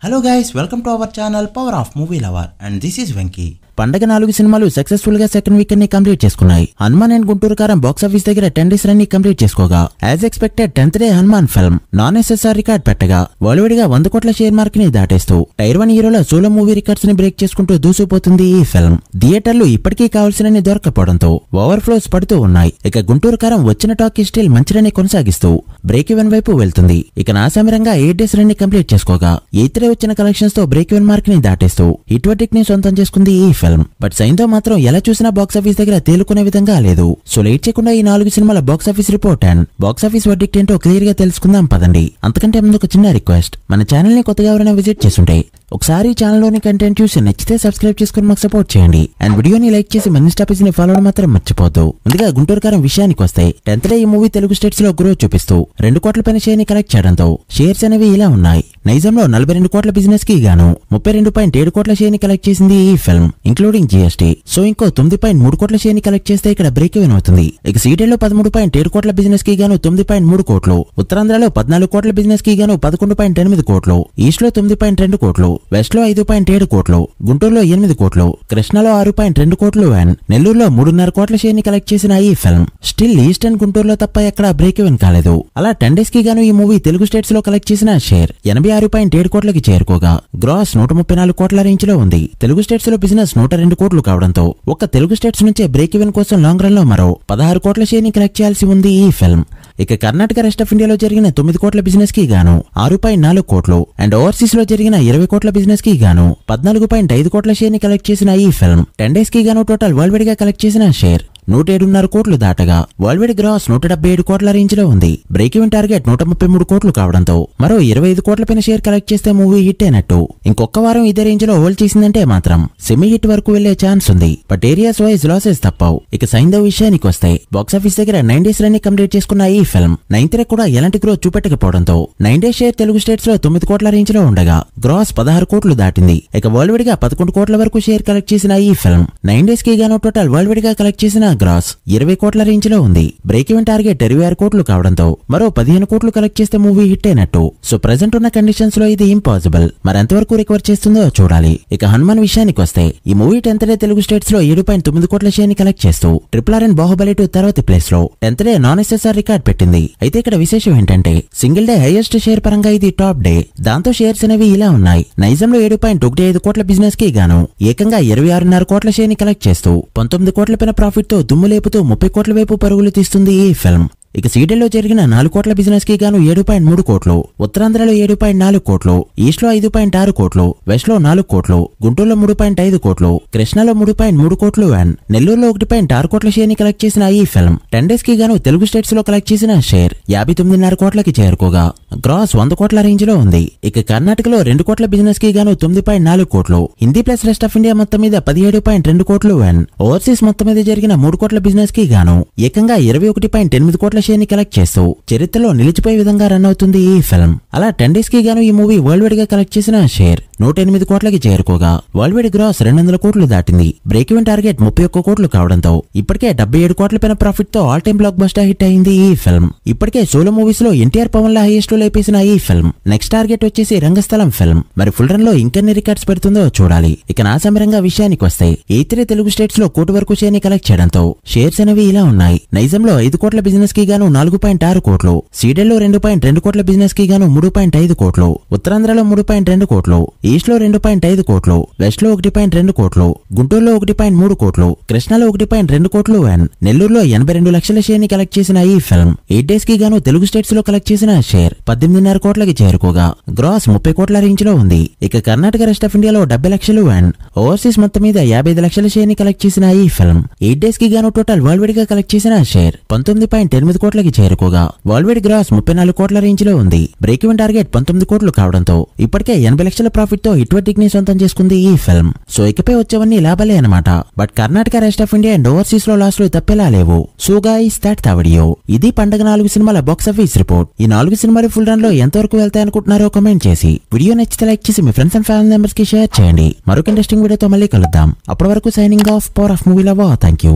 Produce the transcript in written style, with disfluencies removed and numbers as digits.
Hello guys, welcome to our channel Power of Movie Lover and this is Venki. పండగ 4 సినిమాలు successful గా second weekend ని complete చేసుకున్నాయి. Hanuman and Guntur కారం box office దగ్గర 10 డేస్ రన్ ని కంప్లీట్ చేసుకోగా as expected 10th day Hanuman film non SSR record పెట్టగా వరల్డ్ గా 100 కోట్ల షేర్ మార్క్ ని దాటేస్తూ టైర్ 1 హీరోల సోలో మూవీ రికార్డ్స్ ని బ్రేక్ చేసుకుంటూ దూసుకుపోతుంది ఈ ఫిల్మ్. థియేటర్లు ఇప్పటికీ కావాల్సినన్ని దొరకపోవడంతో ఓవర్ ఫ్లోస్ పడుతూ ఉన్నాయి. ఇక గుంటూరు కారం వచ్చిన టాక్ కి స్టిల్ మంచి రన్ ని కొనసాగిస్తూ బ్రేక్ ఈవెన్ వైపు వెళ్తుంది. ఇక నాసామిరంగా 8 డేస్ రన్ ని కంప్లీట్ చేసుకోగా 8th డే వచ్చిన కలెక్షన్స్ తో బ్రేక్ ఈవెన్ మార్క్ ని దాటేస్తూ హిట్ వర్డిక్ట్ ని సొంతం చేసుకుంది ఈ ఫిల్మ్. బట్ సైన్తో మాత్రం ఎలా చూసినా బాక్స్ ఆఫీస్ దగ్గర తేలుకునే విధంగా లేదు. సో లేట్ చేయకుండా ఈ 4 సినిమాల box office report and box office verdict ఏంటో క్లియర్ గా తెలుసుకుందాం పదండి. అంతకంటే ముందు ఒక చిన్న రిక్వెస్ట్, మన ఛానల్ ని కొత్తగా ఎవరైనా విజిట్ చేస్తుంటే ఒకసారి ఛానల్ లోని కంటెంట్ చూసి నచ్చితే సబ్స్క్రైబ్ చేసుకుని మాకు సపోర్ట్ చేయండి. అండ్ వీడియోని లైక్ చేసి మన ఇన్స్టా పేజ్ ని ఫాలో అవడం మాత్రం మర్చిపోద్దు. ముందుగా గుంటూరు కారం విషయానికి వస్తే 10th డే ఈ మూవీ తెలుగు స్టేట్స్ లో గ్రోత్ చూపిస్తూ 2 కోట్ల పైన షేర్ ని కలెక్ట్ చేయడంతో షేర్స్ అనేవి ఇలా ఉన్నాయి. నైజాంలో 42 కోట్ల బిజినెస్ కి గాను 32.7 కోట్ల షేర్ ని కలెక్ట్ చేసింది ఈ ఫిల్మ్ ఇంక్లూడింగ్ జీఎస్టీ. సో ఇంకో 9.3 కోట్ల షేర్ ని కలెక్ట్ చేస్తే ఇక్కడ బ్రేక్ ఈవెన్ అవుతుంది. ఇక సీడెడ్ లో 13.7 కోట్ల బిజినెస్ కి గాను 9.3 కోట్లు, ఉత్తరాంధ్రలో 14 కోట్ల బిజినెస్ కి గాను 11.8 కోట్లు, ఈస్ట్ లో 9.2 కోట్లు, వెస్ట్ లో 5.7 కోట్లు, గుంటూరులో 8 కోట్లు, కృష్ణలో 6.2 కోట్లు అండ్ నెల్లూరులో 3.5 కోట్ల షేర్ ని కలెక్ట్ చేసిన ఈ ఫిల్మ్ స్టిల్ ఈస్ట్ అండ్ గుంటూరులో తప్ప ఎక్కడ బ్రేక్ ఈవెన్ కాలేదు. అలా 10 డేస్ కి గాను ఈ మూవీ తెలుగు స్టేట్స్ లో కలెక్ట్ చేసిన షేర్ 86.7 కోట్లకి చేరుకోగా గ్రాస్ 134 కోట్ల రేంజ్ లో ఉంది. తెలుగు స్టేట్స్ లో బిజినెస్ 102 కోట్లు కావడంతో ఒక్క తెలుగు స్టేట్స్ నుంచే బ్రేక్ ఈవెన్ కోసం లాంగ్ రన్ లో మరో 16 కోట్ల షేర్ ని కలెక్ట్ చేయాల్సి ఉంది ఈ ఫిల్మ్. ఇక కర్ణాటక రెస్ట్ ఆఫ్ ఇండియాలో జరిగిన 9 కోట్ల బిజినెస్ కి గాను 6.4 కోట్లు అండ్ ఓవర్సీస్ లో జరిగిన 20 కోట్ల బిజినెస్ కి గాను 14.5 కోట్ల షేర్ ని కలెక్ట్ చేసిన ఈ ఫిల్మ్ 10 డేస్ కి గాను టోటల్ వరల్డ్ వైడ్ గా కలెక్ట్ చేసిన షేర్ 107.5 కోట్లు దాటగా వరల్డ్ వైడ్ గ్రాస్ 177 కోట్ల రేంజ్ లో ఉంది. బ్రేక్ ఈవెన్ టార్గెట్ 133 కోట్లు కావడంతో మరో 25 కోట్ల పైన షేర్ కలెక్ట్ చేస్తే మూవీ హిట్ అయినట్టు. ఇంకొక వారం ఇదే రేంజ్ లో హోల్డ్ చేసిందంటే మాత్రం సెమీ హిట్ వరకు వెళ్లే ఛాన్స్ ఉంది. బట్ ఏరియాస్ వైజ్ లాసెస్ తప్పవు. ఇక సైంధవ్ విషయానికి వస్తే బాక్స్ ఆఫీస్ దగ్గర 9 డేస్ రన్ ని కంప్లీట్ చేసుకున్న ఈ ఫిల్మ్ 9th డే కూడా ఎలాంటి గ్రోత్ చూపెట్టకపోవడంతో 9 డేస్ షేర్ తెలుగు స్టేట్స్ లో 9 కోట్ల రేంజ్ లో ఉండగా గ్రాస్ 16 కోట్లు దాటింది. ఇక వరల్డ్ వైడ్ గా 11 కోట్ల వరకు షేర్ కలెక్ట్ చేసిన ఈ ఫిల్మ్ 9 డేస్ కి గాను టోటల్ వరల్డ్ వైడ్ గా కలెక్ట్ చేసిన గ్రాస్ 20 కోట్ల రేంజ్ లో ఉంది. బ్రేక్ ఈవెన్ టార్గెట్ 26 కోట్లు కావడంతో మరో 15 కోట్లు కలెక్ట్ చేస్తే మూవీ హిట్ అయినట్టు. సో ప్రెజెంట్ ఉన్న కండిషన్స్ లో ఇది ఇంపాసిబుల్. మరి ఎంతవరకు రికవర్ చేస్తుందో చూడాలి. ఇక హనుమాన్ విషయానికి వస్తే ఈ movie 10th day Telugu states లో 7.9 కోట్ల షేర్ ని కలెక్ట్ చేస్తూ RRR అండ్ బాహుబలి 2 తర్వాతి ప్లేస్ లో 10th day non SSR record పెట్టింది. అయితే ఇక్కడ విశేషం ఏంటంటే సింగిల్ డే హైయెస్ట్ షేర్ పరంగా ఇది టాప్ డే. దాంతో షేర్స్ అనేవి ఇలా ఉన్నాయి. నైజాంలో 7.15 కోట్ల బిజినెస్ కి గాను ఏకంగా 26.5 కోట్ల షేర్ ని కలెక్ట్ చేస్తూ 19 కోట్ల పైన ప్రాఫిట్ తో దుమ్ము లేపుతూ 30 కోట్ల వైపు పరుగులు తీస్తుంది ఈ ఫిల్మ్. ఇక సీడెల్లో జరిగిన 4 కోట్ల బిజినెస్ కి గాను 7.3 కోట్లు, ఉత్తరాంధ్రలో 7.4 కోట్లు, ఈస్ట్ లో 5.6 కోట్లు, వెస్ట్ లో 4 కోట్లు, గుంటూరులో 3.5 కోట్లు, కృష్ణలో 3.3 కోట్లు అండ్ నెల్లూరులో 1.6 కోట్ల షేర్ ని కలెక్ట్ చేసిన ఈ ఫిల్మ్ 10 డేస్ కి గాను తెలుగు స్టేట్స్ లో కలెక్ట్ చేసిన షేర్ 59.5 కోట్లకి చేరుకోగా గ్రాస్ 100 కోట్ల రేంజ్ లో ఉంది. ఇక కర్ణాటకలో 2 కోట్ల బిజినెస్ కి గాను 9.4 కోట్లు, Hindi plus rest of India మొత్తం మీద 17.2 కోట్లు అండ్ ఓవర్సీస్ మొత్తం మీద జరిగిన 3 కోట్ల బిజినెస్ కి గాను ఏకంగా 21.8 కోట్ల షేర్ ని కలెక్ట్ చేస్తూ చరిత్రలో నిలిచిపోయే విధంగా రన్ అవుతుంది ఈ ఫిల్మ్. అలా 10 డేస్ కి గాను ఈ మూవీ వరల్డ్ వైడ్ గా కలెక్ట్ చేసిన షేర్ 108 కోట్లకి చేరుకోగా వరల్డ్ వైడ్ గ్రాస్ 200 కోట్లు దాటింది. బ్రేక్ ఈవెన్ టార్గెట్ 31 కోట్లు కావడంతో ఇప్పటికే 77 కోట్ల పైన ప్రాఫిట్ తో all time block buster hit అయింది ఈ ఫిల్మ్. ఇప్పటికే సోలో మూవీస్ లో ఎన్టీఆర్ పవన్ లా హైయెస్ట్ లో లేపేసిన ఈ ఫిల్మ్ నెక్స్ట్ టార్గెట్ వచ్చేసి రంగస్థలం ఫిల్మ్. మరి ఫుల్ రన్ లో ఇంకెన్ని రికార్డ్స్ పెడుతుందో చూడాలి. ఇక నాసామిరంగా విషయానికి వస్తే 8th డే తెలుగు స్టేట్స్ లో కోటి వరకు షేర్ ని కలెక్ట్ చేయడంతో షేర్స్ అనేవి ఇలా ఉన్నాయి. నైజాంలో 5 కోట్ల బిజినెస్ కి గాను 4.6 కోట్లు, సీడెల్లో 2.2 కోట్ల బిజినెస్ కి గాను 3.5 కోట్లు, ఉత్తరాంధ్రలో 3.2 కోట్లు, ఈస్ట్ లో 2.5 కోట్లు, వెస్ట్ లో 1.2 కోట్లు, గుంటూరులో 1.3 కోట్లు, కృష్ణలో 1.2 కోట్లు అండ్ నెల్లూరులో 82 లక్షల షేర్ ని కలెక్ట్ చేసిన ఈ ఫిల్మ్ 8 డేస్ కి గాను తెలుగు స్టేట్స్ లో కలెక్ట్ చేసిన షేర్ 18.5 కోట్లకి చేరుకోగా గ్రాస్ 30 కోట్ల రేంజ్ లో ఉంది. ఇక కర్ణాటక రెస్ట్ ఆఫ్ ఇండియాలో 70 లక్షలు అండ్ ఓవర్సీస్ మొత్తం మీద 55 లక్షల షేర్ ని కలెక్ట్ చేసిన ఈ ఫిల్మ్ 8 డేస్ కి గాను టోటల్ వరల్డ్ వైడ్ గా కలెక్ట్ చేసిన షేర్ 19.8 కోట్లకి చేరుకోగా వరల్డ్ వైడ్ గ్రాస్ 34 కోట్ల రేంజ్ లో ఉంది. బ్రేక్ ఈవెన్ టార్గెట్ 19 కోట్లు కావడంతో ఇప్పటికే 80 లక్షల ప్రాఫిట్ తో హిట్ వర్డిక్ట్ ని సొంతం చేసుకుంది ఈ ఫిల్మ్. సో ఇకపై వచ్చేవన్నీ లాభాలే అన్నమాట. But Karnataka rest of India and overseas లో లాస్ లు తప్పేలా లేవు. So guys that the video. ఇది పండగ 4 సినిమాల బాక్స్ ఆఫీస్ రిపోర్ట్. ఈ 4 సినిమాలు ఫుల్ రన్ లో ఎంతవరకు వెళ్తాయి అనుకుంటున్నారో కామెంట్ చేసి వీడియో నచ్చితే లైక్ చేసి మీ ఫ్రెండ్స్ అండ్ ఫ్యామిలీ మెంబర్స్ కి షేర్ చేయండి. మరొక ఇంట్రెస్టింగ్ వీడియోతో మళ్ళీ కలుద్దాం. అప్పటి వరకు signing off, power of movie lover. Thank you.